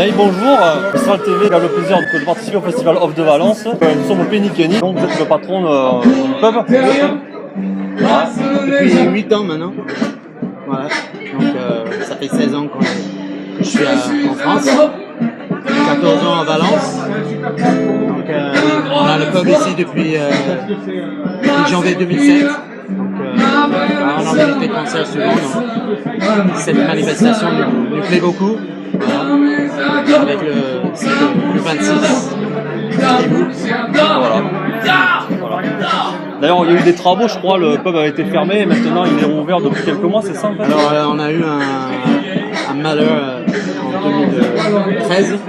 Naïf, bonjour. Mistral TV a le plaisir de participer au Festival Off de Valence. Nous sommes au Penny Kenny, donc vous êtes le patron du pub. Voilà. Depuis 8 ans maintenant. Voilà. Donc ça fait 16 ans que je suis en France. 14 ans à Valence. Donc on a le pub ici depuis janvier 2007. Donc on organise des concerts souvent. Donc cette manifestation nous plaît beaucoup. Voilà. Avec le 26. Voilà. D'ailleurs, il y a eu des travaux, je crois, le pub a été fermé et maintenant il est rouvert depuis quelques mois, c'est ça en fait? Alors, on a eu un malheur en 2013. Donc,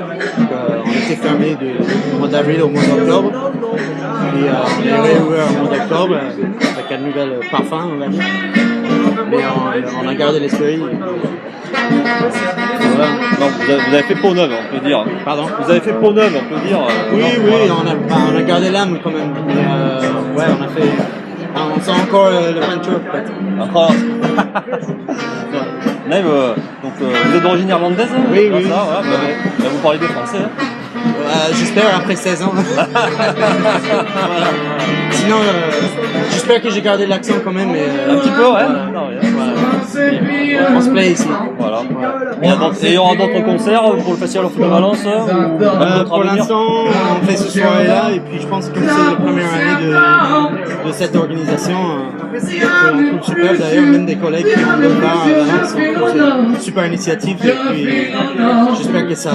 on était fermé du mois d'avril au mois d'octobre. Puis on est réouvert au mois d'octobre avec un nouvel parfum, on va dire. Mais on a gardé l'esprit. Voilà. Donc, vous avez fait peau neuve, on peut dire. Pardon? Vous avez fait peau neuve, on peut dire. Oui, on a gardé l'âme quand même. Mais, ouais, on a fait. On sent encore le peinture peut-être. Encore. Naïf, donc vous êtes d'origine irlandaise? Oui, oui. Ça, voilà, vous parlez des français. Hein. J'espère après 16 ans. Voilà. Sinon, j'espère que j'ai gardé l'accent quand même. Mais, un petit peu, ouais. Voilà. On se plaît ici. Voilà. Et il y aura d'autres concerts pour le Festival Off de Valence pour l'instant, on fait ce soir-là et puis je pense que comme c'est la première année de cette organisation, on trouve super. D'ailleurs, même des collègues qui ont d'autres bars à Valence, on trouve que c'est une super initiative et puis j'espère que ça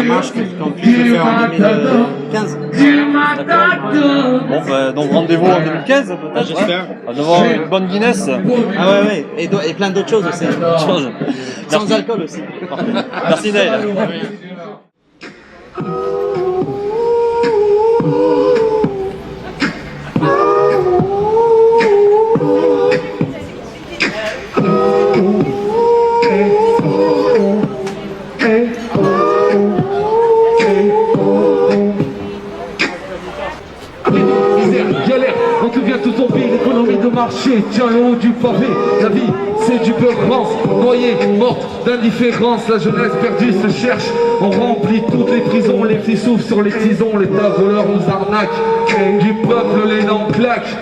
marche, qu'on puisse le faire en 2015. Bon, donc rendez-vous en 2015 peut-être. J'espère. Devant une bonne Guinness. Ah ouais. Et plein d'autres choses aussi. Sans alcool aussi. Merci Neil. Galère, on te vient tout tomber, l'économie de marché tient le haut du pavé. La vie, c'est du beurre rance, noyée, morte d'indifférence. La jeunesse perdue se cherche, on remplit toutes les prisons. Les petits souffles sur les tisons, l'état voleur nous arnaque. Du peuple, les dents claquent.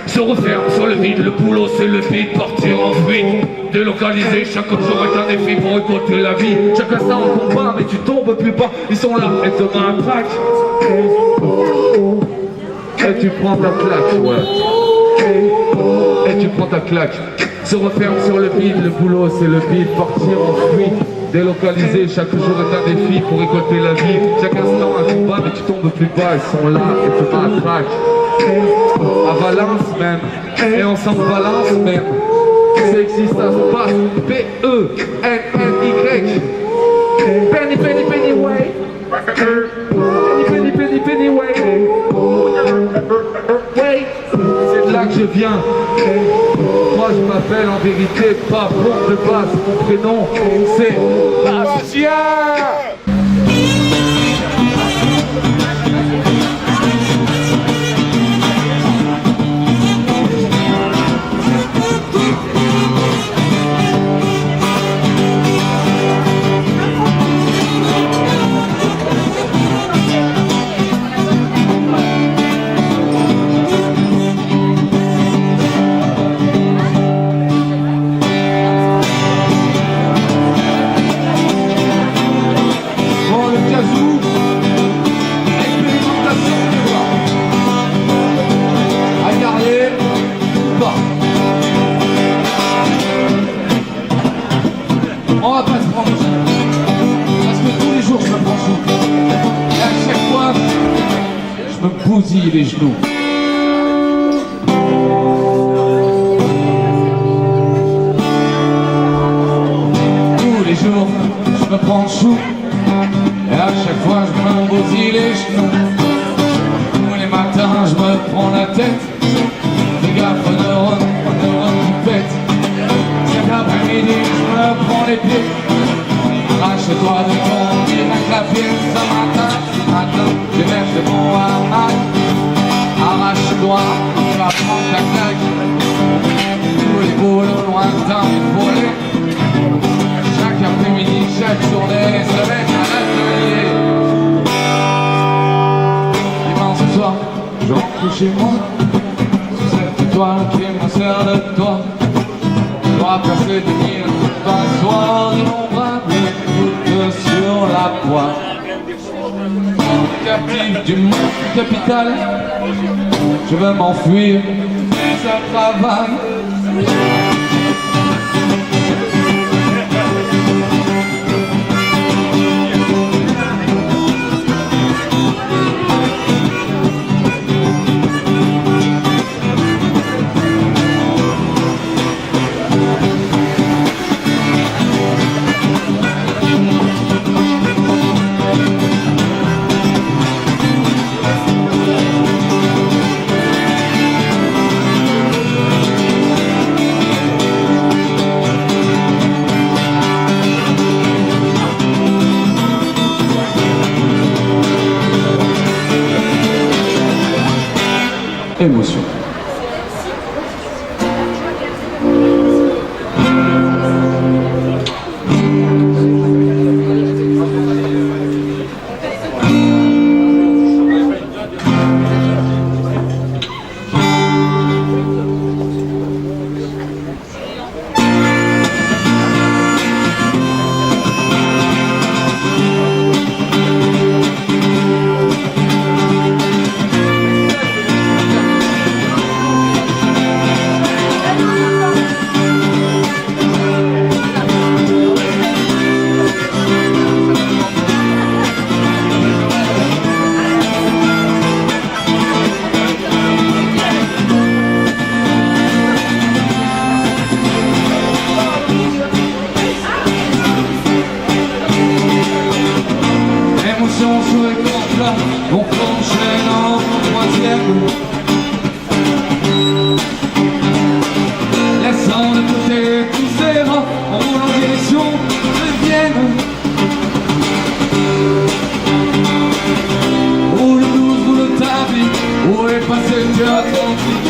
Se referme sur le vide, le boulot c'est le vide, partir en fuite. Délocaliser, chaque jour est un défi pour récolter la vie. Chacun ça en combat, mais tu tombes plus bas. Ils sont là et te matraquent. Et tu prends ta claque, ouais. Et tu prends ta claque. Se referme sur le vide, le boulot c'est le vide, partir en fuite. Délocaliser, chaque jour est un défi pour récolter la vie. Chaque instant un combat, mais tu tombes plus bas. Ils sont là et te matraquent. À Valence même, et on s'en balance même. Ça existe, ça se passe. P-E-N-N-Y. Penny, penny, penny way. Penny, penny, penny, penny way. Way. C'est de là que je viens. Moi je m'appelle en vérité pas bon de base. Mon prénom c'est Bastien. On va pas se prendre chou, parce que tous les jours je me prends chou. Et à chaque fois, je me bousille les genoux. Tous les jours, je me prends chou. Et à chaque fois, je me bousille les genoux. Tous les matins, je me prends la tête. Fais gaffe, neurone qui pète. Cet après-midi, je me prends les pieds. Arrache-toi de ton pied, la clavier. Ce matin, déverse mon hamac. Arrache-toi, tu vas prendre ta claque. Tous les boulots lointains et volés. Chaque après-midi, chaque cette journée se mettre à l'atelier. Et ben ce soir, je rentre chez moi, sous cette étoile qui me sert de toit. Je dois passer des mille passoires innombrables, toutes sur la poire. Captif du monde capital, je veux m'enfuir, ça travaille. Émotion. Sous écran plat, on enchaîne en troisième, laissant de côté tous ces rats, en roulant en direction de Vienne, où le blues, où le tabi, où est passé le cœur atlantique.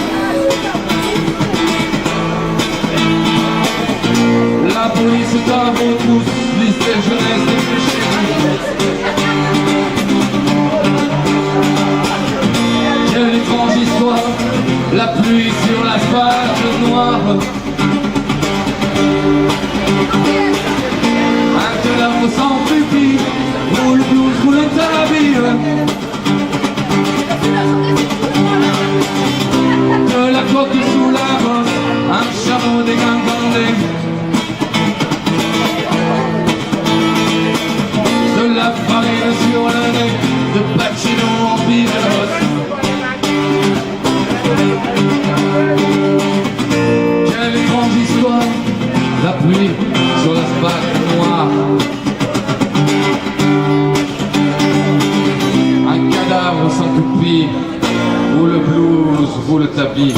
La police est à vos trousses, lycée jeunesse dépêchée. Quelle étrange histoire, la pluie sur l'asphalte noir. Un cadavre sans pupille, où le blues, où le tabi. De la coque sous la bosse, un chameau dégingandé. De la farine sur le nez, de Pacino en pilote. Quelle étrange histoire, la pluie sur l'asphalte noir. Un cadavre sans toupie, ou le blues, ou le tapis.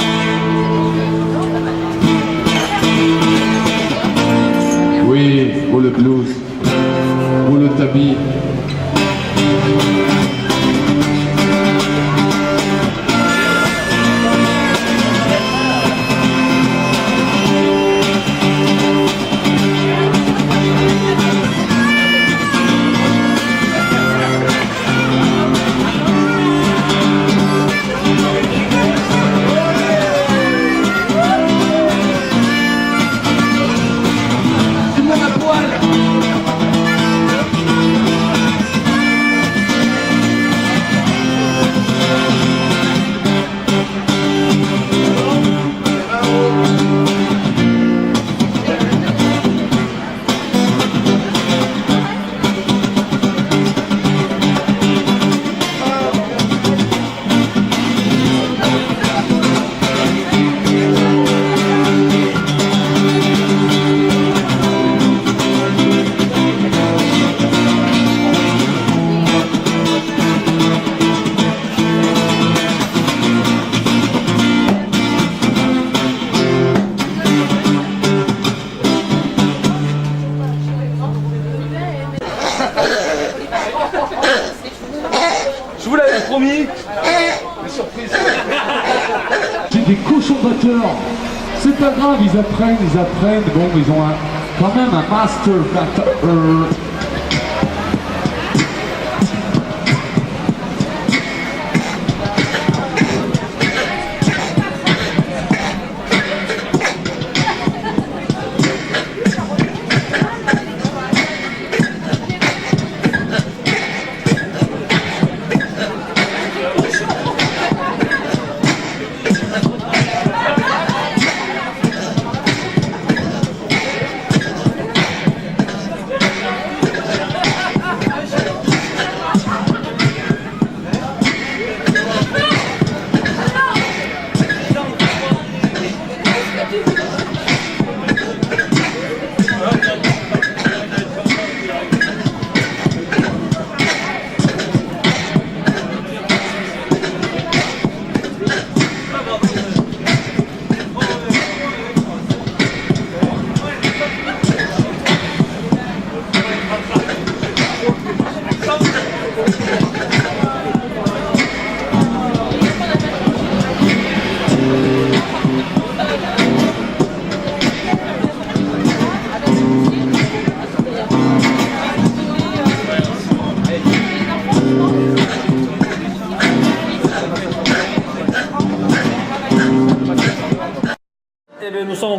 Oui, ou le blues, ou le tapis. Je vous l'avais promis. J'ai des cochons batteurs. C'est pas grave, ils apprennent. Bon, ils ont quand même un master batteur.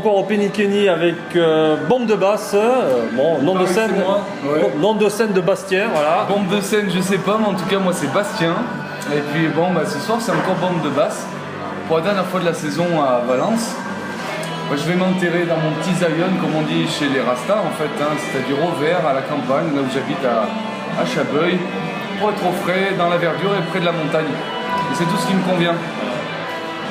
encore au Penny Kenny avec Bombe de basse, bon, nom de scène, ouais. nom de scène de Bastien, voilà. Bombe de scène, je sais pas, mais en tout cas, moi c'est Bastien. Et puis bon, bah, ce soir c'est encore bombe de basse. Pour la dernière fois de la saison à Valence. Bah, je vais m'enterrer dans mon petit Zion, comme on dit chez les Rastas en fait, hein, c'est-à-dire au vert, à la campagne, là où j'habite à Chabeuil, pour être au frais, dans la verdure et près de la montagne. Et c'est tout ce qui me convient.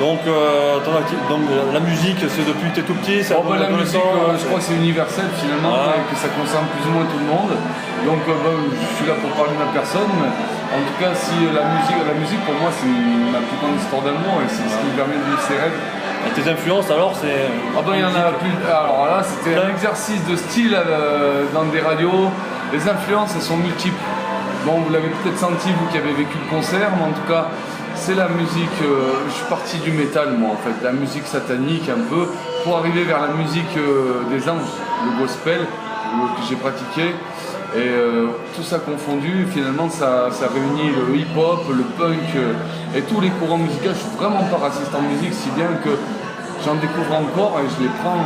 Donc, donc la musique, c'est depuis que tu es tout petit, ça La musique, je crois que c'est universel finalement, voilà. et que ça concerne plus ou moins tout le monde. Donc je suis là pour parler de ma personne, mais en tout cas, si la musique pour moi c'est ma plus grande histoire d'amour et c'est ce qui me permet de vivre ses rêves. Et tes influences alors, c'est... Ah ben il y en a plus. Alors là, c'était un exercice de style dans des radios. Les influences, elles sont multiples. Bon, vous l'avez peut-être senti, vous qui avez vécu le concert, mais en tout cas, c'est la musique. Je suis parti du métal, moi, en fait, la musique satanique un peu, pour arriver vers la musique des anges, le gospel que j'ai pratiqué. Et tout ça confondu, finalement, ça réunit le hip-hop, le punk et tous les courants musicaux. Je suis vraiment pas raciste en musique, si bien que j'en découvre encore et je les prends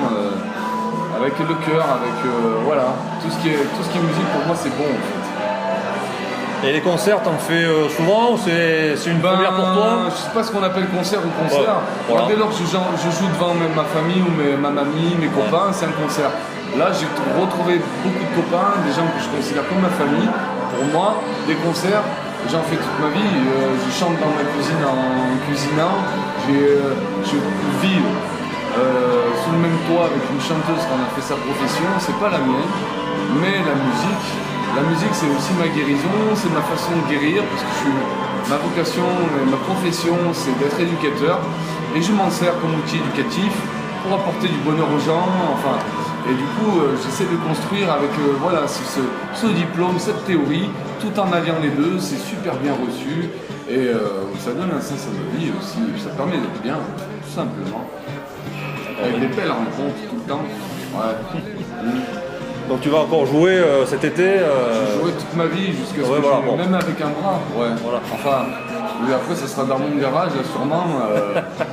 avec le cœur, avec voilà, tout ce qui est musique pour moi c'est bon en fait. Et les concerts, t'en fais souvent ou c'est une première pour toi? Je sais pas ce qu'on appelle concert ou concert. Ouais, voilà. Dès lors que je joue devant même ma famille ou ma mamie, mes copains, c'est un concert. Là, j'ai retrouvé beaucoup de copains, des gens que je considère comme ma famille. Pour moi, des concerts, j'en fais toute ma vie. Je chante dans ma cuisine en cuisinant. Je vis sous le même toit avec une chanteuse qui en a fait sa profession. C'est pas la mienne, mais la musique, c'est aussi ma guérison, c'est ma façon de guérir, parce que ma vocation, ma profession, c'est d'être éducateur. Et je m'en sers comme outil éducatif pour apporter du bonheur aux gens. Enfin, et du coup, j'essaie de construire avec voilà, ce diplôme, cette théorie, tout en alliant les deux. C'est super bien reçu et ça donne un sens à ma vie aussi. Ça permet d'être bien, tout simplement. Avec des belles rencontres tout le temps. Ouais. Donc tu vas encore jouer cet été J'ai joué toute ma vie jusqu'à ce que voilà, bon. même avec un bras. Ouais. Voilà. Enfin, et après ça sera dans mon garage, là, sûrement,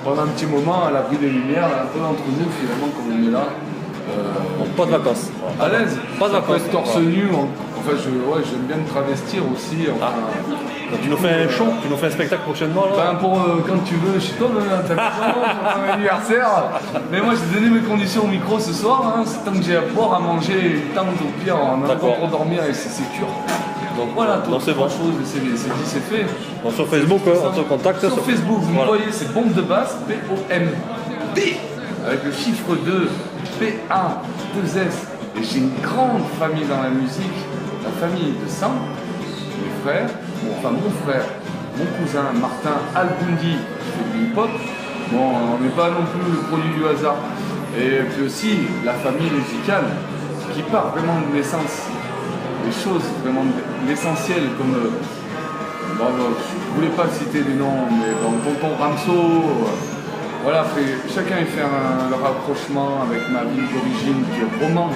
pendant un petit moment, à l'abri des lumières, un peu entre nous finalement, comme on est là. Donc pas de vacances. À l'aise. Pas de Ça peut vacances. être torse nu. Enfin, j'aime bien me travestir aussi. Enfin, Donc, tu nous fais un show, tu nous fais un spectacle prochainement là? ben, pour quand tu veux, chez toi, t'as raison, pour ton anniversaire. Mais moi, j'ai donné mes conditions au micro ce soir. Hein. C'est tant que j'ai à boire, à manger, tant au pire, en attendant pour dormir avec ses sécures. Donc voilà, donc c'est bon. chose, c'est dit, c'est fait. Donc, sur Facebook, on te contacte. Sur Facebook, vous voilà. voyez, c'est Bombe de basse, B-O-M-B, avec le chiffre 2, P-A-2-S. Et j'ai une grande famille dans la musique, la famille de sang, mes frères, mon frère, mon cousin Martin Albundi, qui fait du hip-hop. Bon, on n'est pas non plus le produit du hasard. Et puis aussi la famille musicale, qui part vraiment de l'essence. Des choses vraiment l'essentiel comme je voulais pas citer des noms mais bon, Tonton Ramso voilà, après chacun il fait le rapprochement avec ma ville d'origine qui est roman,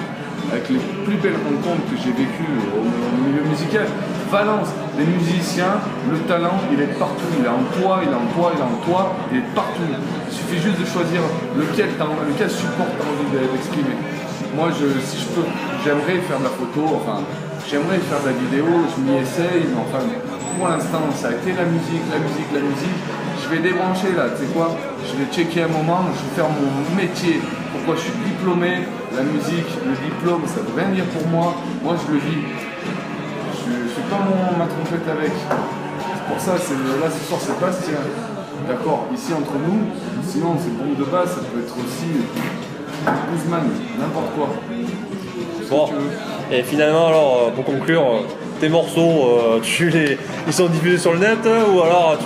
avec les plus belles rencontres que j'ai vécues au milieu musical. Valence, les musiciens, le talent il est partout, il est en toi, il est en toi, il est en toi, il est partout. Il suffit juste de choisir lequel support tu as envie d'exprimer. Moi si je peux, j'aimerais faire de la photo, enfin j'aimerais faire de la vidéo, je m'y essaye, mais enfin, pour l'instant, ça a été la musique. Je vais débrancher là, tu sais quoi, je vais checker un moment, je vais faire mon métier. Pourquoi je suis diplômé, la musique, le diplôme, ça veut rien dire pour moi. Moi, je le vis. Je suis pas ma trompette avec. C'est pour ça, là, ce soir, c'est Bastien. D'accord, ici entre nous, sinon, c'est Bombe de basse, ça peut être aussi Guzman, n'importe quoi. Bon, et finalement, alors, pour conclure, tes morceaux, ils sont diffusés sur le net ou alors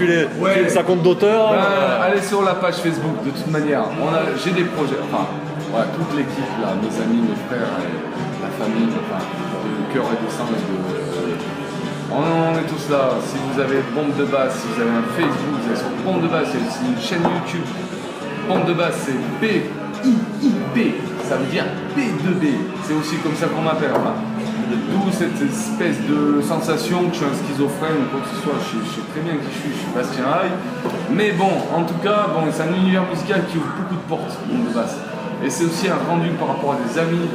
ça compte d'auteur Allez sur la page Facebook, de toute manière. J'ai des projets, enfin, ouais, toute l'équipe, là, mes amis, mes frères, la famille, enfin, le cœur et de sang. On est tous là. Si vous avez Bombe de basse, si vous avez un Facebook, vous avez sur Bombe de basse, il y a aussi une chaîne YouTube. Bombe de basse, c'est B-I-I-B. Ça veut dire B2B, c'est aussi comme ça qu'on m'appelle. Enfin, d'où cette espèce de sensation que je suis un schizophrène ou quoi que ce soit. Je sais très bien qui je suis Bastien Haï. Mais bon, en tout cas, c'est un univers musical qui ouvre beaucoup de portes, Bombe de basse. Et c'est aussi un rendu par rapport à des amis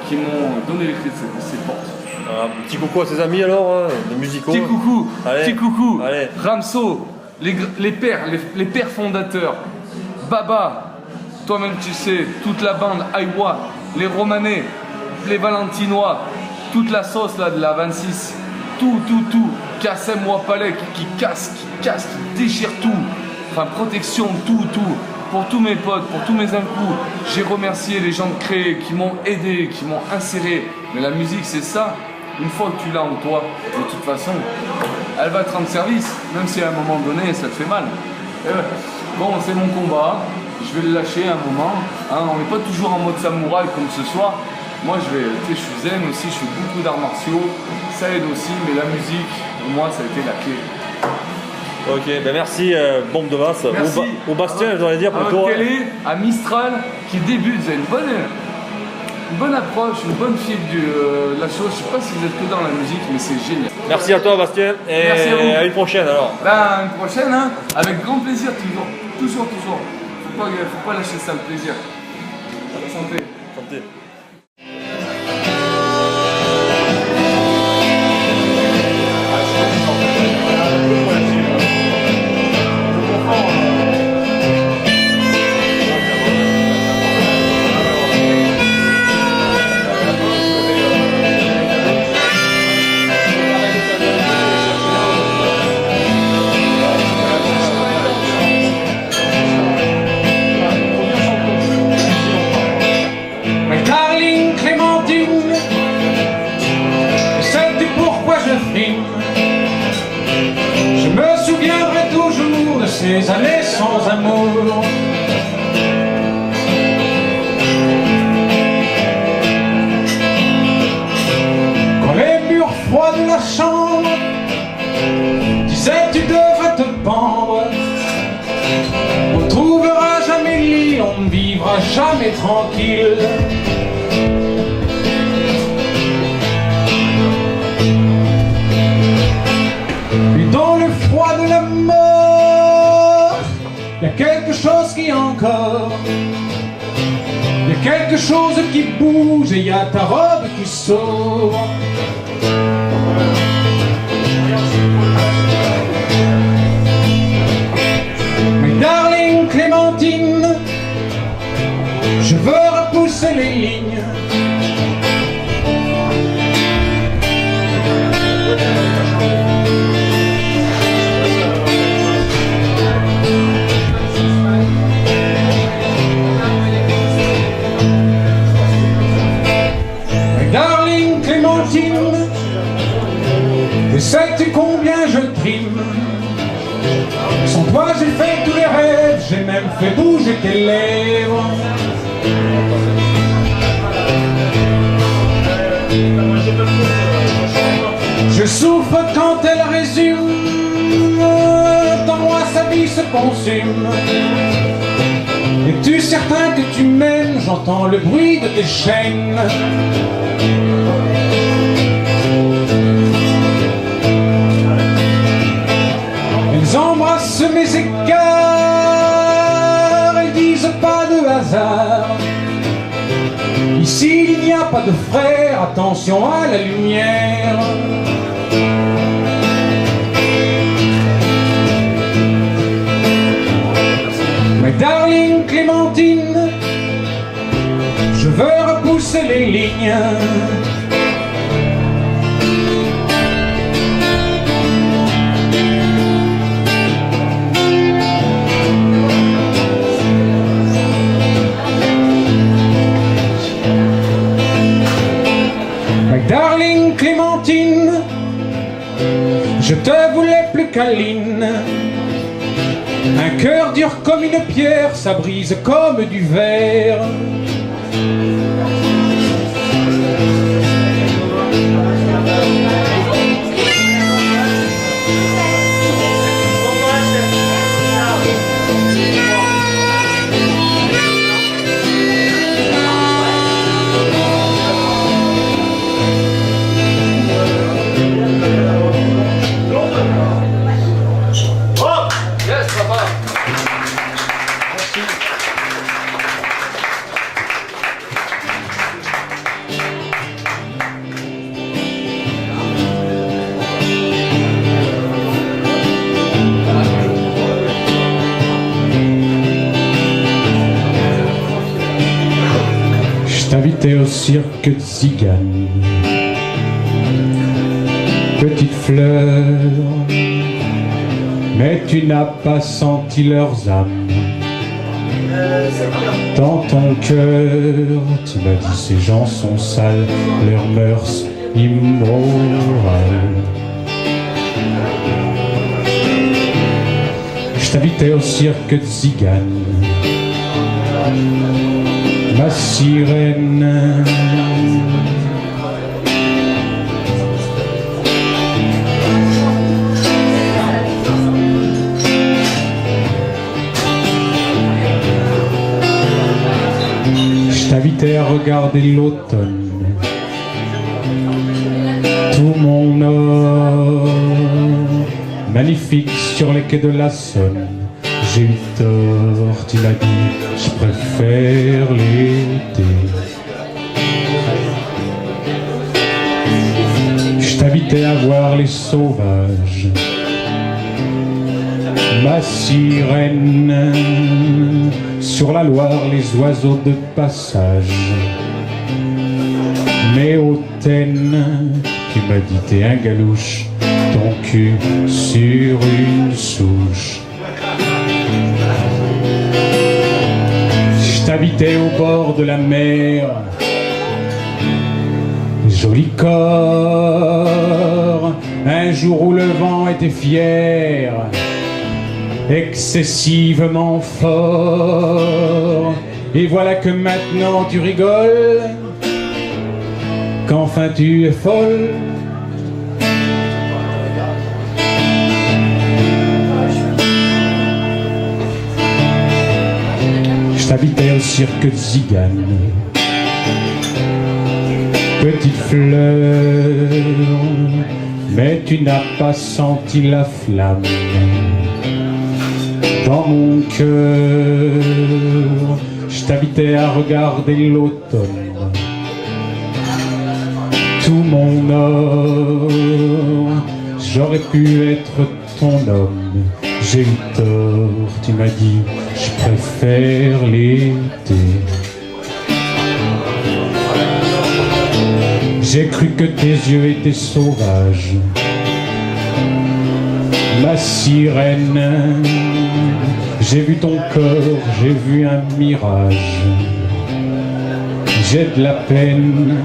qui m'ont donné les clés de ces portes. Un petit coucou à tes amis alors, les musicaux. Petit coucou, Allez. Ramso, les pères fondateurs, Baba, toi-même tu sais, toute la bande, Aïwa, les Romanais, les Valentinois, toute la sauce là de la 26, tout, Kassem Wapalek qui casse, qui déchire tout, enfin protection, tout. Pour tous mes potes, pour tous mes incous, j'ai remercié les gens de Créé qui m'ont aidé, qui m'ont inséré. Mais la musique c'est ça, une fois que tu l'as en toi, de toute façon, elle va te rendre service, même si à un moment donné ça te fait mal. Bon, c'est mon combat, je vais le lâcher à un moment. Hein, on n'est pas toujours en mode samouraï comme ce soir. Moi je suis zen aussi, je fais beaucoup d'arts martiaux, ça aide aussi, mais la musique, pour moi ça a été la clé. Ok, ben merci Bombe de Basse. Merci. Au Bastien, je dois dire pour toi. Kelly, à Mistral, qui débute, vous avez une bonne approche, une bonne fibre de la chose. Je sais pas si vous êtes que dans la musique, mais c'est génial. Merci à toi Bastien, et Merci à vous. à une prochaine alors. Ben, une prochaine, hein, avec grand plaisir, toujours. Faut pas lâcher ça, le plaisir. Santé. Santé. My darling Clémentine, sais-tu pourquoi je frime? Je me souviendrai toujours de ces années sans amour. Quand les murs froids de la chambre disaient tu devrais te pendre, on ne trouvera jamais lit, on ne vivra jamais tranquille. Et dans le froid de la mort, il y a quelque chose qui est encore. Il y a quelque chose qui bouge et il y a ta robe qui s'ouvre. My darling Clémentine, je veux repousser les lignes. My darling Clémentine, sais-tu combien je trime? Sans toi j'ai fait tous les rêves, j'ai même fait bouger tes lèvres. Je souffre quand elle résume, dans moi sa vie se consume. Es-tu certain que tu m'aimes? J'entends le bruit de tes chaînes. Elles embrassent mes écarts, elles disent pas de hasard. Ici il n'y a pas de frère, attention à la lumière. My darling Clémentine, je veux repousser les lignes. My darling Clémentine, je te voulais plus câline. Un cœur dur comme une pierre, ça brise comme du verre. t'invitais au cirque de Zigane. Petite fleur, mais tu n'as pas senti leurs âmes. Dans ton cœur, tu m'as dit ces gens sont sales, leurs mœurs immorales. Je t'invitais au cirque de Zigane, ma sirène. Je t'invitais à regarder l'automne, tout mon or magnifique sur les quais de la Saône. J'ai eu tort, tu m'as dit, je préfère l'été. Je t'invitais à voir les sauvages, ma sirène. Sur la Loire, les oiseaux de passage. Mais hautaine, tu m'as dit t'es un galouche, ton cul sur une souche. Je t'invitais au bord de la mer, joli corps, un jour où le vent était fier, excessivement fort. Et voilà que maintenant tu rigoles, qu'enfin tu es folle. Je t'invitais au cirque de Zigane, petite fleur, mais tu n'as pas senti la flamme. Dans mon cœur, je t'invitais à regarder l'automne, tout mon or, j'aurais pu être ton homme. J'ai eu tort, tu m'as dit, je préfère l'été. J'ai cru que tes yeux étaient sauvages, ma sirène. J'ai vu ton corps, j'ai vu un mirage. J'ai de la peine.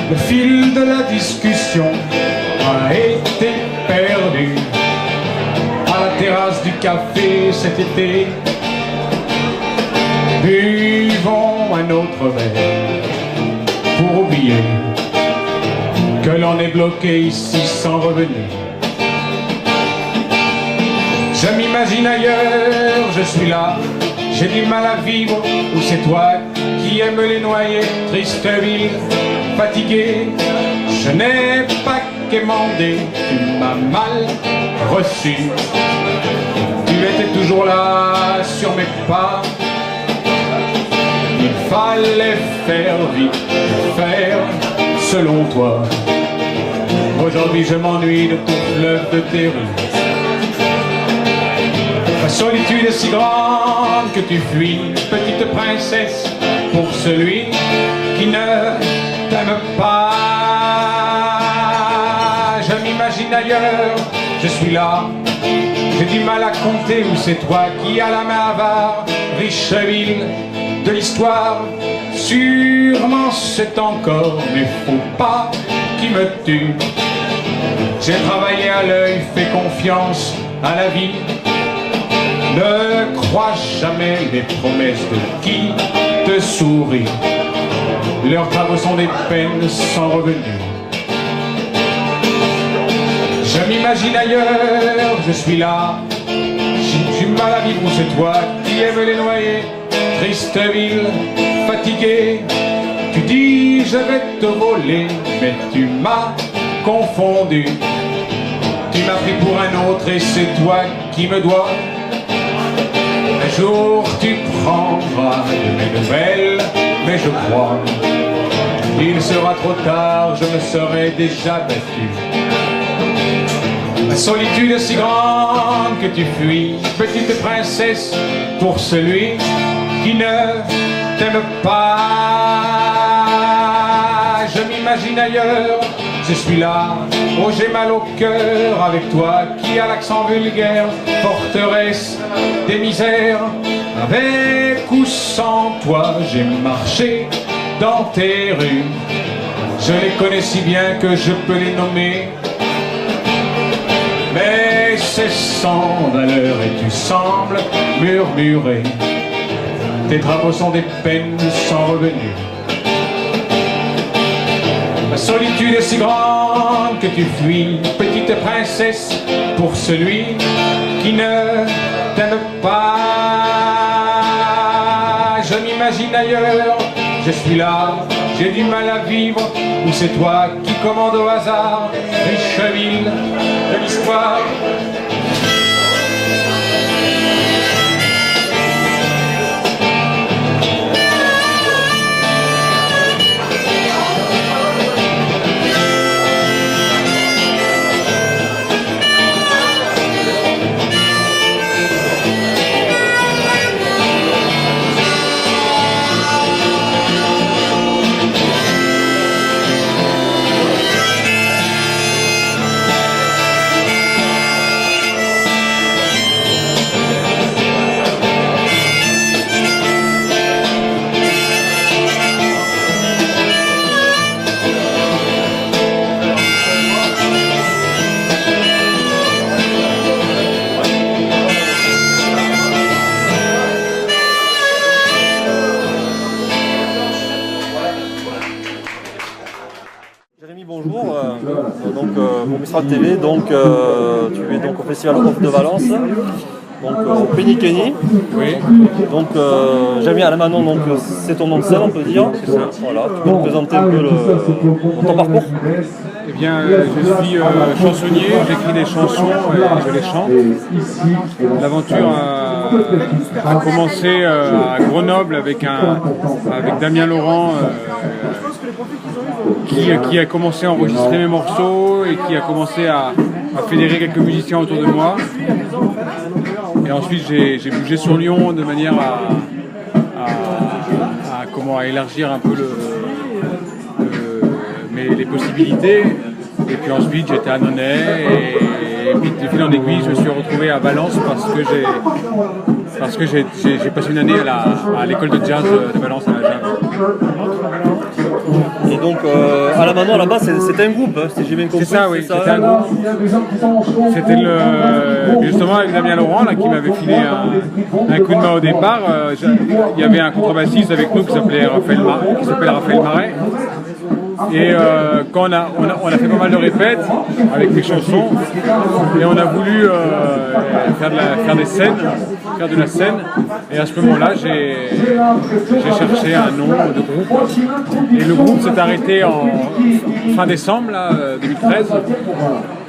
Le fil de la discussion a été perdu à la terrasse du café cet été. Buvons un autre verre pour oublier que l'on est bloqué ici sans revenir. Je m'imagine ailleurs, je suis là, j'ai du mal à vivre, ou c'est toi qui aimes les noyer, triste ville, fatigué, je n'ai pas quémandé, tu m'as mal reçu. Tu étais toujours là sur mes pas, il fallait faire vite, faire selon toi. Aujourd'hui je m'ennuie de ton fleuve de tes rues. La solitude est si grande que tu fuis, petite princesse, pour celui qui ne t'aime pas. Je m'imagine ailleurs, je suis là, j'ai du mal à compter où c'est toi qui as la main avare, riche ville de l'histoire. Sûrement c'est encore, mais faut pas qui me tue. J'ai travaillé à l'œil, fais confiance à la vie. Ne crois jamais les promesses de qui te sourit. Leurs travaux sont des peines sans revenu. Je m'imagine ailleurs, je suis là. J'ai du mal à vivre, c'est toi qui aimes les noyer. triste ville, fatigué, tu dis je vais te voler, mais tu m'as confondu. Tu m'as pris pour un autre et c'est toi qui me dois. Un jour tu prendras mes nouvelles, mais je crois il sera trop tard, je me serai déjà battu. La solitude est si grande que tu fuis, petite princesse, pour celui qui ne t'aime pas. Je m'imagine ailleurs, je suis là, oh j'ai mal au cœur, avec toi qui a l'accent vulgaire, forteresse des misères. Avec ou sans toi, j'ai marché dans tes rues, je les connais si bien que je peux les nommer. Mais c'est sans valeur et tu sembles murmurer. Tes drapeaux sont des peines sans revenu. La solitude est si grande que tu fuis, petite princesse, pour celui qui ne t'aime pas. Je m'imagine ailleurs, je suis là, j'ai du mal à vivre, ou c'est toi qui commandes au hasard, riche ville de l'histoire. Jérémy, bonjour. Pour Mistral TV, donc, tu es donc au Festival Off de Valence, donc au Penny. Oui. Donc Jérémy Alamanon, donc c'est ton nom de scène, on peut dire. C'est ça. Voilà. Tu peux nous présenter un peu ton parcours? Eh bien, je suis chansonnier, j'écris des chansons et je les chante. L'aventure a commencé à Grenoble avec Damien Laurent qui a commencé à enregistrer mes morceaux et qui a commencé à fédérer quelques musiciens autour de moi. Et ensuite j'ai bougé sur Lyon de manière à élargir un peu les possibilités. Et puis ensuite j'étais à Nonay et puis de fil en aiguille je me suis retrouvé à Valence parce que j'ai passé une année à l'école de jazz de Valence à la Jave. Et donc Alamanon là-bas c'était un groupe, si j'ai bien compris. C'est ça, oui, c'était un groupe. C'était justement avec Damien Laurent là, qui m'avait filé un coup de main au départ. Il y avait un contrebassiste avec nous qui s'appelait Raphaël Marais. Et quand on a fait pas mal de répètes avec mes chansons et on a voulu faire de la scène et à ce moment-là j'ai cherché un nom de groupe et le groupe s'est arrêté en fin décembre là, 2013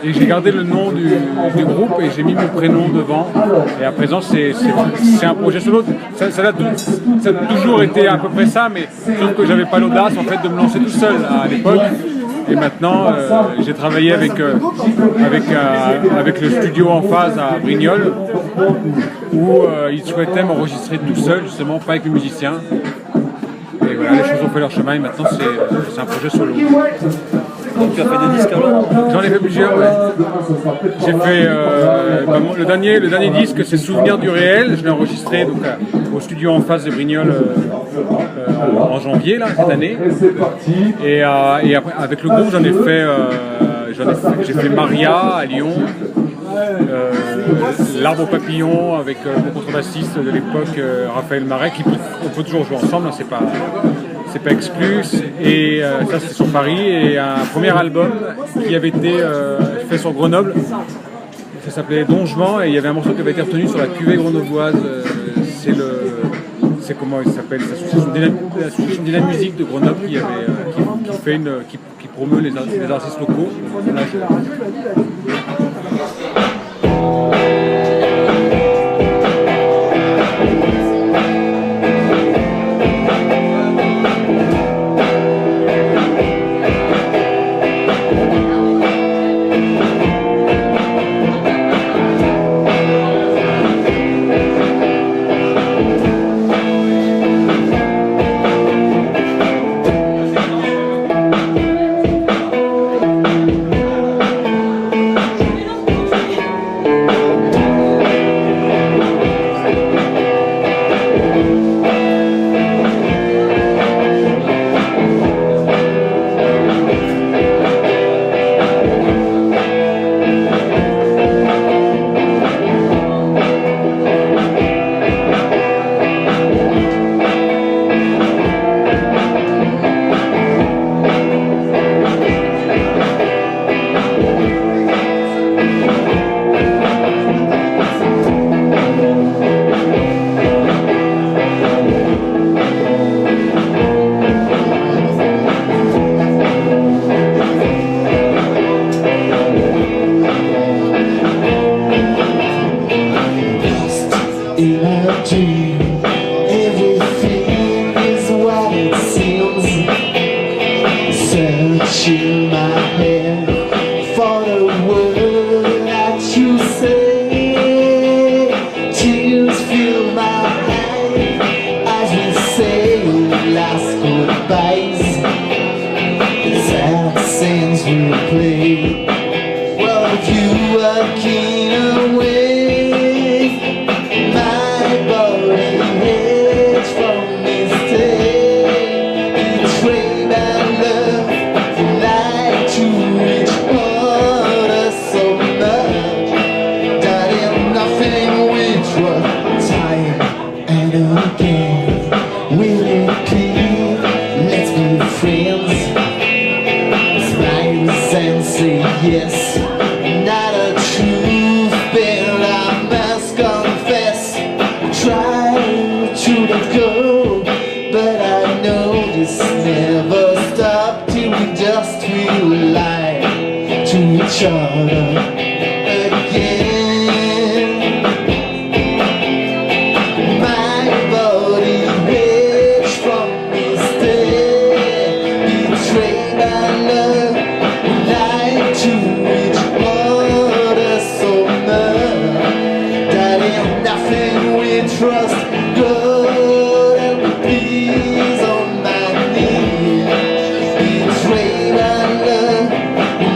et j'ai gardé le nom du groupe et j'ai mis mon prénom devant et à présent c'est un projet solo. Ça a toujours été à peu près ça, mais sauf que j'avais pas l'audace en fait de me lancer tout seul à l'époque. Et maintenant, j'ai travaillé avec le studio en phase à Brignoles où ils souhaitaient m'enregistrer tout seul, justement, pas avec les musiciens. Et voilà, les choses ont fait leur chemin et maintenant c'est un projet solo. Donc tu as fait des disques alors? J'en ai fait plusieurs, ouais. J'ai fait le dernier disque, c'est Souvenir du réel. Je l'ai enregistré donc, au studio en face de Brignoles en janvier là, cette année. Et après, avec le groupe, j'ai fait Maria à Lyon. L'Arbre au papillon avec mon contrebassiste de l'époque, Raphaël Marais, on peut toujours jouer ensemble, hein, c'est pas exclu. Et ça c'est sur Paris, et un premier album qui avait été fait sur Grenoble, ça s'appelait Don Juan, et il y avait un morceau qui avait été retenu sur la cuvée grenobloise, c'est comment il s'appelle, l'association Dynamusique de Grenoble qui promeut les artistes locaux.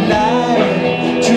Là, to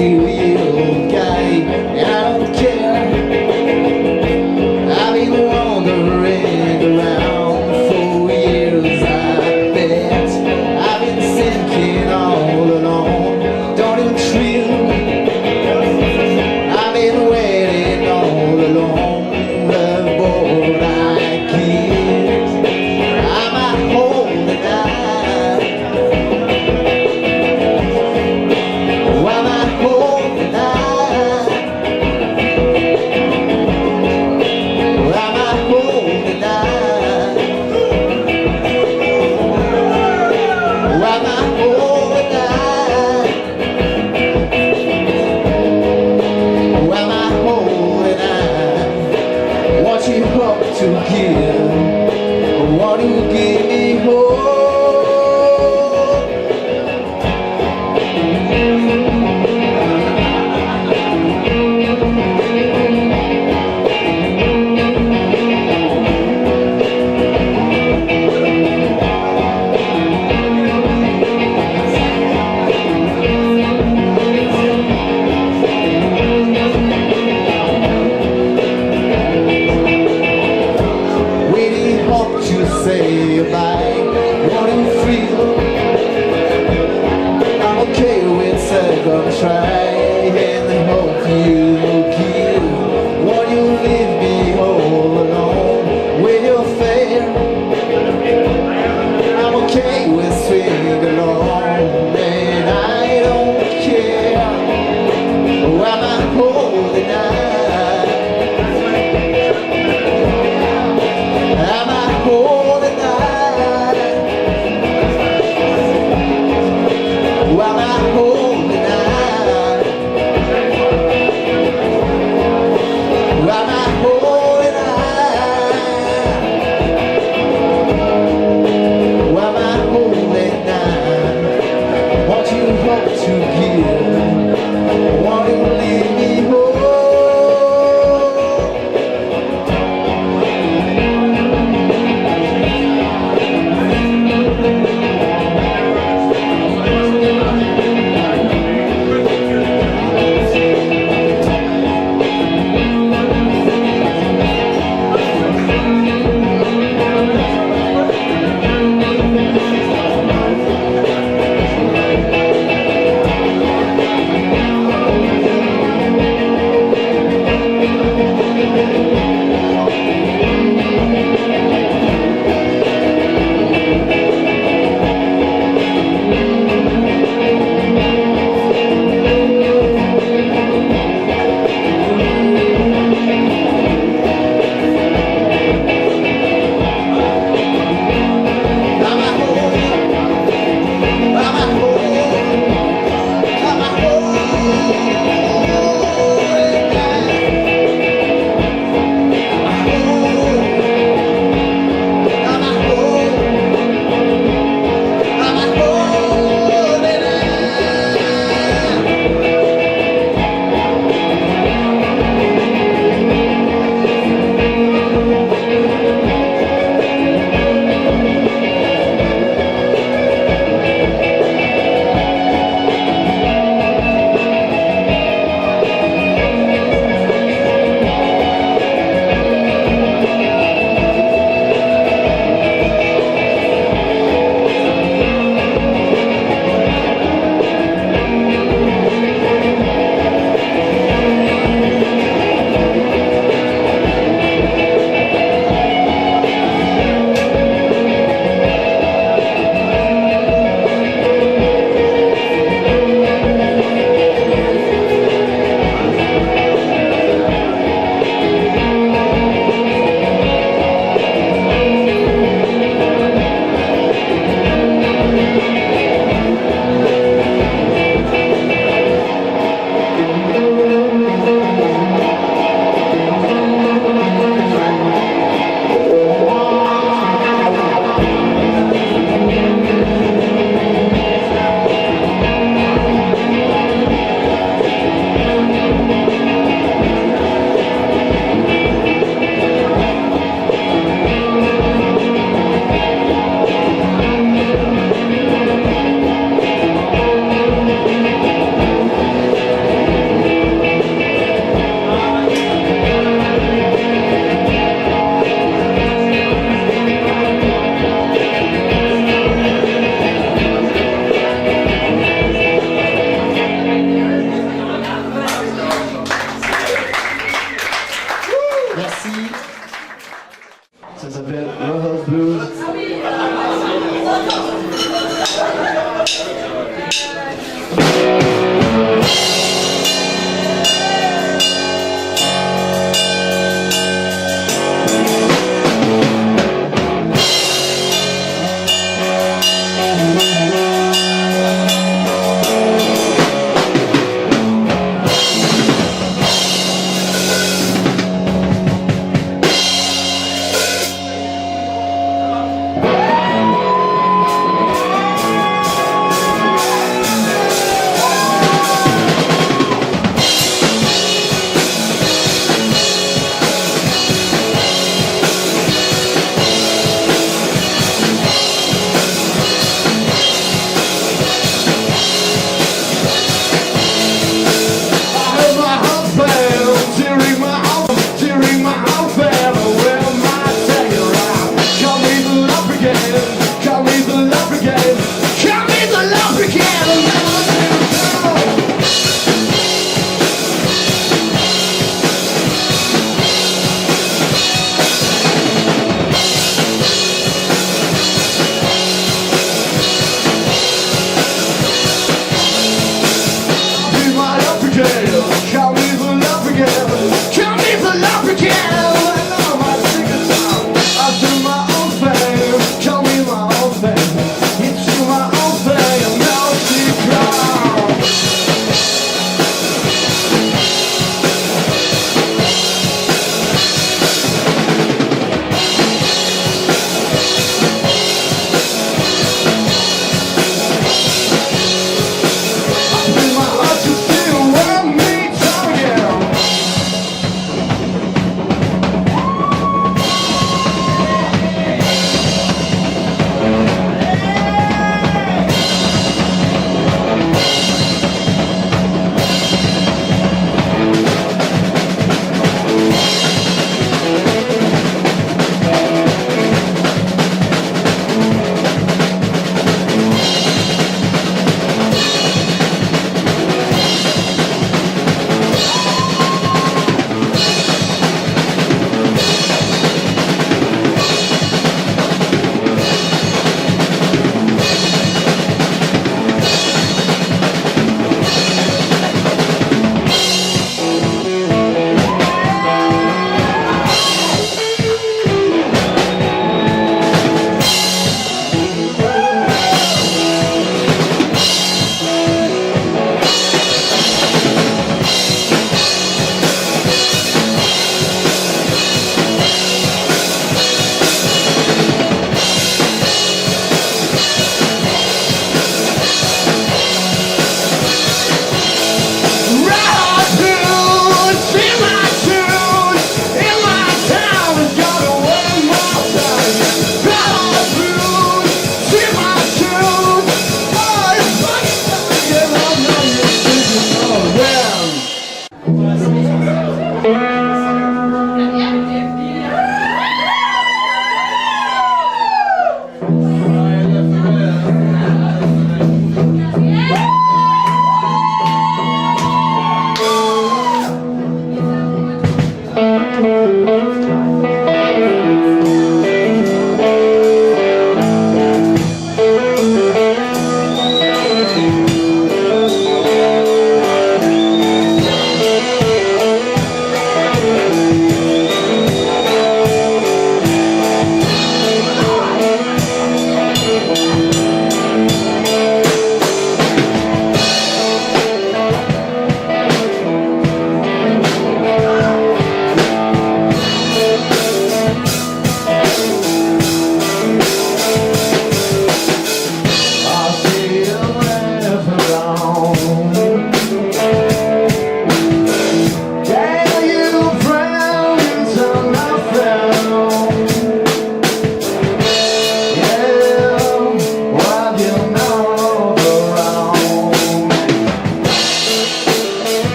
steely-old guy, and I don't care. I've been wandering around for years, I bet. I've been sinking all alone, don't even thrill. I've been waiting all alone, the board I give. I'm at home tonight. I'm at home tonight. I'm at home tonight. I'm at home tonight. I'm at home tonight. What you hope to give? What you give me hope? Really hope to say goodbye. What you feel? I'm okay with second try, and I hope you give. What you leave me all alone with your fair. I'm okay with swing along, and I don't care. Oh, I'm at home tonight. I'm at home tonight. Oh, I'm at home tonight.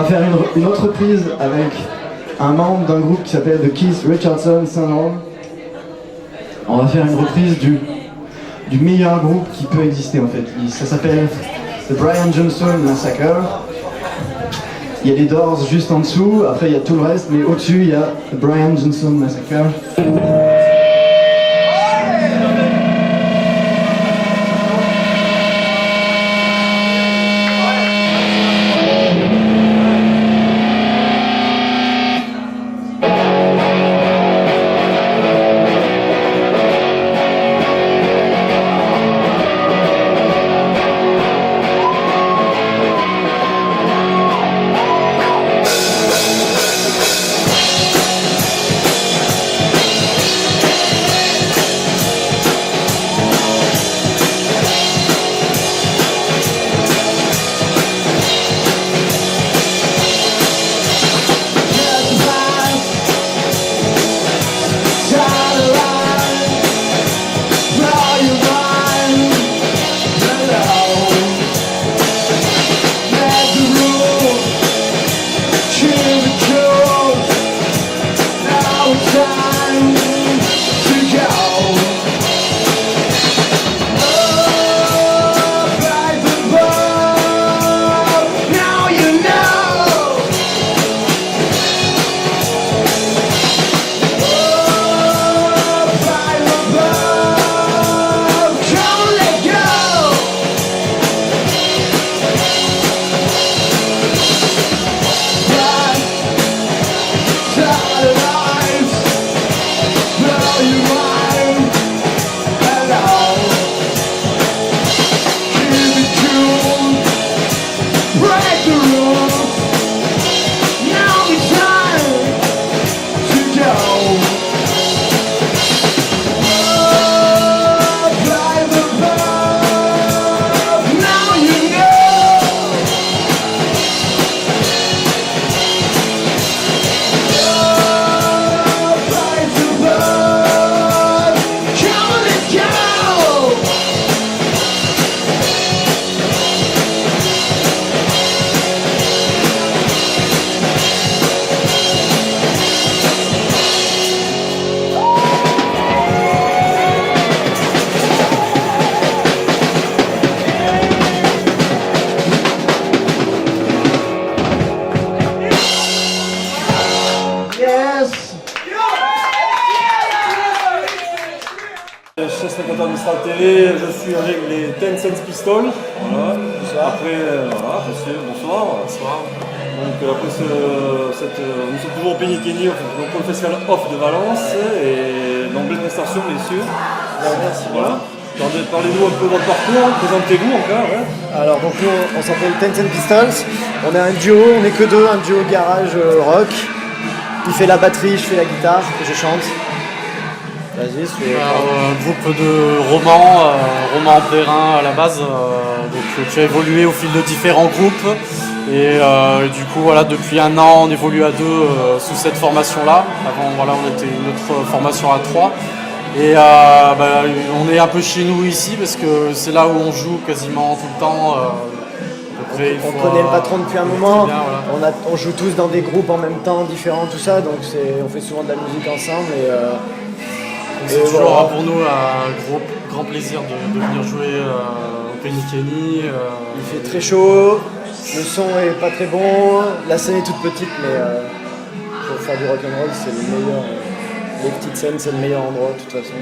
va faire une autre reprise avec un membre d'un groupe qui s'appelle The Keith Richardson Syndrome. On va faire une reprise du meilleur groupe qui peut exister en fait. Ça s'appelle The Brian Johnson Massacre. Il y a les Doors juste en dessous, après il y a tout le reste, mais au-dessus il y a The Brian Johnson Massacre. TV, je suis avec les Ten Cents Pistols. Voilà. Après, voilà, monsieur, bonsoir. Donc après nous sommes toujours au Penny-Kenny, donc au festival Off de Valence et donc belle prestation bien sûr. Merci. Voilà. Parlez-nous un peu de votre parcours, présentez-vous encore. Ouais. Alors donc nous on s'appelle Ten Cents Pistols, on est un duo, on n'est que deux, un duo garage rock. Il fait la batterie, je fais la guitare, je chante. Vas-y, groupe de romans en plérin à la base, donc tu as évolué au fil de différents groupes et du coup voilà, depuis un an on évolue à deux sous cette formation là. Avant voilà, on était une autre formation à trois et on est un peu chez nous ici parce que c'est là où on joue quasiment tout le temps. On connaît le patron depuis un moment, bien, voilà. On joue tous dans des groupes en même temps différents, tout ça, donc on fait souvent de la musique ensemble c'est toujours voilà. Pour nous un grand plaisir de venir jouer au Penny-Kenny. Il fait très chaud, le son est pas très bon, la scène est toute petite, mais pour faire du rock'n'roll c'est le meilleur. Les petites scènes c'est le meilleur endroit de toute façon.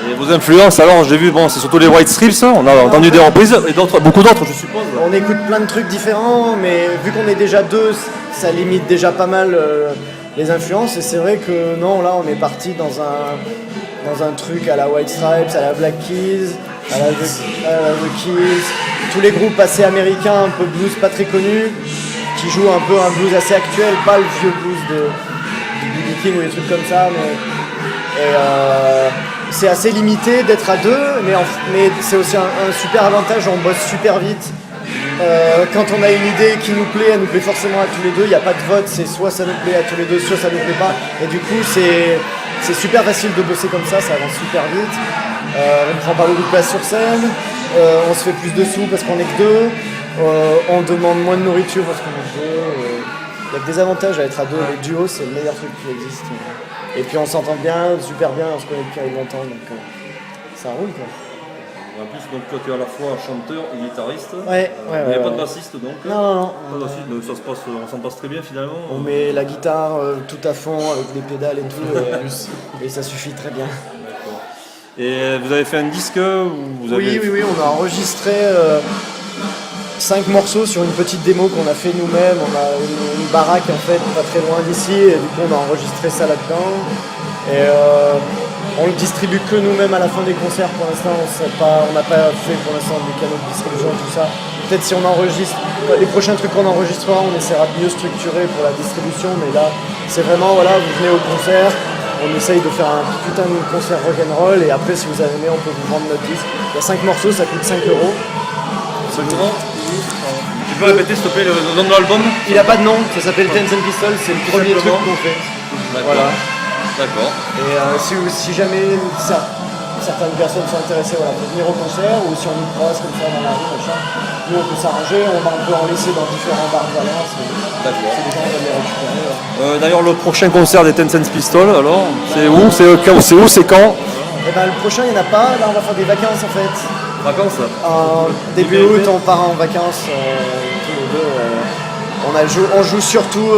Et vos influences alors, j'ai vu, bon, c'est surtout les White Stripes, on a entendu des reprises et beaucoup d'autres je suppose. On écoute plein de trucs différents, mais vu qu'on est déjà deux, ça limite déjà pas mal les influences. Et c'est vrai que non, là on est parti dans un truc à la White Stripes, à la Black Keys, à la The Keys, tous les groupes assez américains, un peu blues pas très connus, qui jouent un peu un blues assez actuel, pas le vieux blues de B.B. King ou des trucs comme ça, c'est assez limité d'être à deux, mais c'est aussi un super avantage, on bosse super vite. Quand on a une idée qui nous plaît, elle nous plaît forcément à tous les deux, il n'y a pas de vote, c'est soit ça nous plaît à tous les deux, soit ça nous plaît pas. Et du coup, c'est super facile de bosser comme ça avance super vite. On ne prend pas beaucoup de place sur scène, on se fait plus de sous parce qu'on est que deux. On demande moins de nourriture parce qu'on est deux. Il y a que des avantages à être à deux. Le duo, c'est le meilleur truc qui existe. Et puis on s'entend bien, super bien, on se connaît depuis longtemps, donc ça roule quoi. En plus, donc toi tu es à la fois chanteur et guitariste. Ouais. Il n'y a pas de bassiste donc. Non. Pas de bassiste, mais ça se passe, on s'en passe très bien finalement. On met la guitare tout à fond avec des pédales et tout, et ça suffit très bien. D'accord. Et vous avez fait un disque ou vous avez... Oui, on a enregistré 5 morceaux sur une petite démo qu'on a fait nous-mêmes. On a une baraque en fait pas très loin d'ici et du coup on a enregistré ça là-dedans. Et on le distribue que nous-mêmes à la fin des concerts pour l'instant. On n'a pas fait pour l'instant des canaux de distribution tout ça. Peut-être si on enregistre, les prochains trucs qu'on enregistrera, on essaiera de mieux structurer pour la distribution. Mais là c'est vraiment voilà, vous venez au concert, on essaye de faire un putain de concert rock'n'roll et après si vous avez aimé on peut vous vendre notre disque. Il y a 5 morceaux, ça coûte 5 €. Tu peux répéter s'il te plaît le nom de l'album? Il n'a pas de nom, ça s'appelle Dance and Pistols, c'est le premier truc qu'on fait. Voilà. D'accord. Et si jamais certaines personnes sont intéressées, voilà, pour venir au concert ou si on nous croise comme ça dans la rue, machin, nous on peut s'arranger, on peut en laisser dans différents bars de Valence. D'accord. C'est des gens qui veulent les récupérer. D'ailleurs le prochain concert des Ten Cents Pistols, alors c'est où? C'est quand? Et ben, le prochain il n'y en a pas, là on va faire des vacances en fait. Vacances? Début août on part en vacances tous les deux. On joue surtout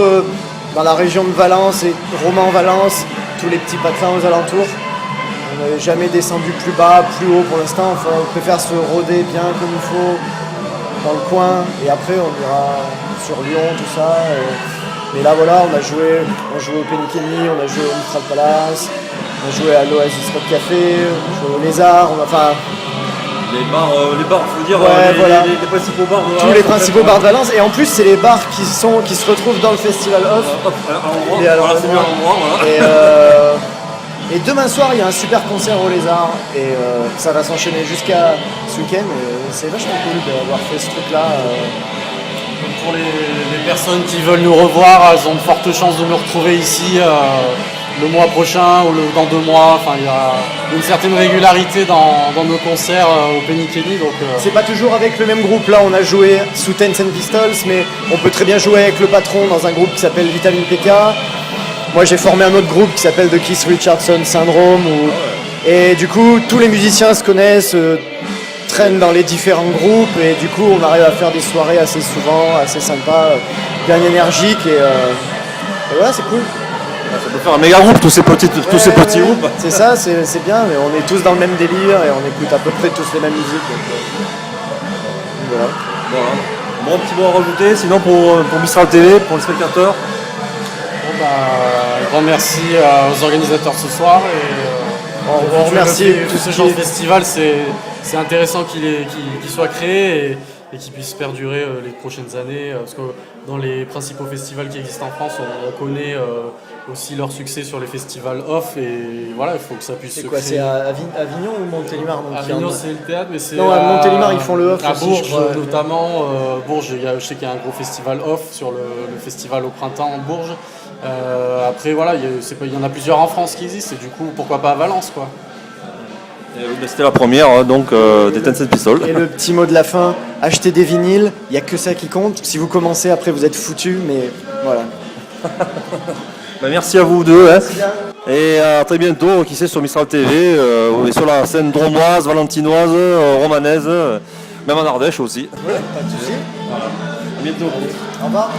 dans la région de Valence et Romans-Valence, tous les petits patins aux alentours. On n'est jamais descendu plus bas, plus haut pour l'instant. On préfère se rôder bien comme il faut dans le coin et après on ira sur Lyon, tout ça. Mais là voilà, on joué au Penny, on a joué au Mistral Palace, on a joué à l'Oasis Rock Café, on a joué au Lézard, les bars, faut dire, voilà. les principaux bars de Valence. Tous les principaux bars de Valence. Et en plus, c'est les bars qui se retrouvent dans le festival Off. Voilà, c'est bien à l'endroit, voilà. Et demain soir, il y a un super concert au Lézard. Et ça va s'enchaîner jusqu'à ce week-end. Et c'est vachement cool d'avoir fait ce truc-là. Pour les personnes qui veulent nous revoir, elles ont de fortes chances de nous retrouver ici le mois prochain ou dans 2 mois. Enfin, il y a une certaine régularité dans nos concerts au Penny Kenny. C'est pas toujours avec le même groupe. Là, on a joué sous Ten Cents Pistols, mais on peut très bien jouer avec le patron dans un groupe qui s'appelle Vitamine PK. Moi, j'ai formé un autre groupe qui s'appelle The Keith Richardson Syndrome. Et du coup, tous les musiciens se connaissent, traînent dans les différents groupes. Et du coup, on arrive à faire des soirées assez souvent, assez sympas, bien énergiques. Et voilà, c'est cool. Ça peut faire un méga groupe, tous ces petits groupes. C'est ça, c'est bien, mais on est tous dans le même délire et on écoute à peu près tous les mêmes musiques. Donc voilà. Bon, un petit mot à rajouter, sinon pour Mistral TV, pour les spectateurs. Un grand merci aux organisateurs ce soir. On remercie tout ce genre de festival, c'est intéressant qu'il soit créé et qu'il puisse perdurer les prochaines années. Parce que dans les principaux festivals qui existent en France, on connaît aussi leur succès sur les festivals off. Et voilà, il faut que ça puisse se créer. C'est à Avignon ou Montélimar? Avignon, c'est le théâtre, mais c'est. Non, à Montélimar, ils font le off à aussi, Bourges, je crois. notamment. Bourges, je sais qu'il y a un gros festival off sur le festival au printemps en Bourges. Après, voilà, il y en a plusieurs en France qui existent, et du coup, pourquoi pas à Valence, quoi. C'était la première, donc, des Ten Cents Pistols. Et le petit mot de la fin, achetez des vinyles, il n'y a que ça qui compte. Si vous commencez, après, vous êtes foutus, mais voilà. Merci à vous deux. Et à très bientôt, qui sait, sur Mistral TV, et sur la scène dromoise, valentinoise, romanaise, même en Ardèche aussi. Ouais, pas de soucis. À bientôt. Au revoir.